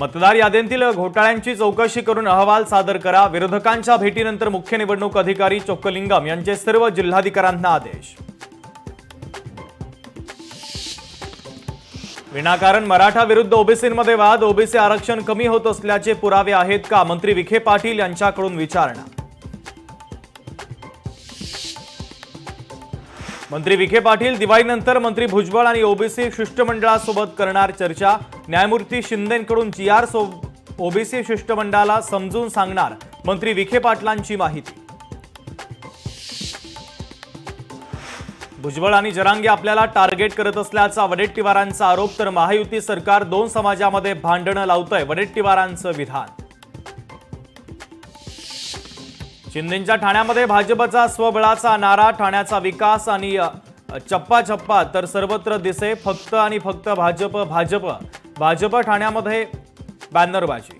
मतदार याद्यांतील घोटाळ्यांची चौकशी करून अहवाल सादर करा। विरोधकांच्या भेटीनंतर मुख्य निवडणूक अधिकारी चोक्कलिंगम यांचे सर्व जिल्हाधिकाऱ्यांना आदेश। विनाकारण मराठा विरुद्ध ओबीसींमध्ये वाद, ओबीसी आरक्षण कमी होत असल्याचे पुरावे आहेत का? मंत्री विखे पाटील यांच्याकडून विचारणा। मंत्री विखे पाटील दिवाळीनंतर मंत्री भुजबळ आणि ओबीसी शिष्टमंडळासोबत करणार चर्चा। न्यायमूर्ती शिंदेंकडून जीआर ओबीसी शिष्टमंडळाला समजून सांगणार मंत्री विखे पाटलांची माहिती। भुजबळ आणि जरांगे आपल्याला टार्गेट करत असल्याचा वडेट्टीवारांचा आरोप, तर महायुती सरकार दोन समाजामध्ये भांडणं लावतंय, वडेट्टीवारांचं विधान। शिंदेंच्या ठाण्यामध्ये भाजपचा स्वबळाचा नारा, ठाण्याचा विकास आणि चप्पा चप्पा तर सर्वत्र दिसे फक्त आणि फक्त भाजप भाजप भाजप। ठाण्यामध्ये बॅनरबाजी।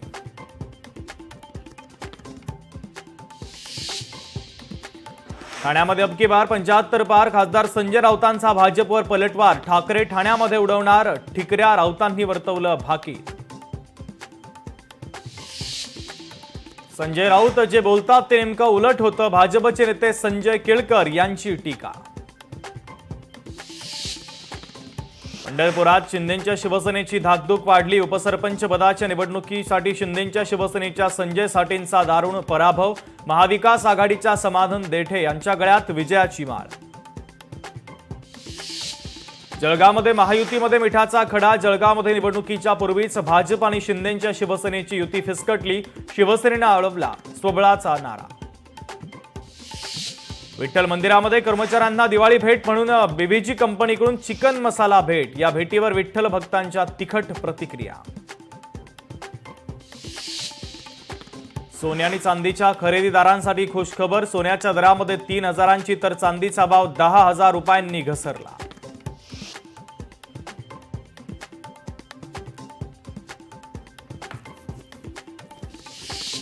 ठाण्यामध्ये अबकी बार 75 पार, खासदार संजय राऊतांचा भाजपवर पलटवार। ठाकरे ठाण्यामध्ये उडवणार ठिकऱ्या, राऊतांनी वर्तवलं भाकीत। संजय राऊत जे बोलतात ते नेमकं उलट होतं, भाजपचे नेते संजय केळकर यांची टीका। पंढरपुरात शिंदेंच्या शिवसेनेची धाकधूक वाढली, उपसरपंच पदाच्या निवडणुकीसाठी शिंदेंच्या शिवसेनेच्या संजय साठेंचा दारुण पराभव। महाविकास आघाडीच्या समाधान देठे यांच्या गळ्यात विजयाची माळ। जळगावमध्ये महायुतीमध्ये मिठाचा खडा, जळगावमध्ये निवडणुकीच्या पूर्वीच भाजप आणि शिंदेंच्या शिवसेनेची युती फिसकटली, शिवसेनेनं अडवला स्वबळाचा नारा। विठ्ठल मंदिरामध्ये कर्मचाऱ्यांना दिवाळी भेट म्हणून बीबीजी कंपनीकडून चिकन मसाला भेट, या भेटीवर विठ्ठल भक्तांच्या तिखट प्रतिक्रिया। सोने आणि चांदीच्या खरेदीदारांसाठी खुशखबर, सोन्याच्या दरामध्ये 3000ची तर चांदीचा भाव 10,000 रुपयांनी घसरला।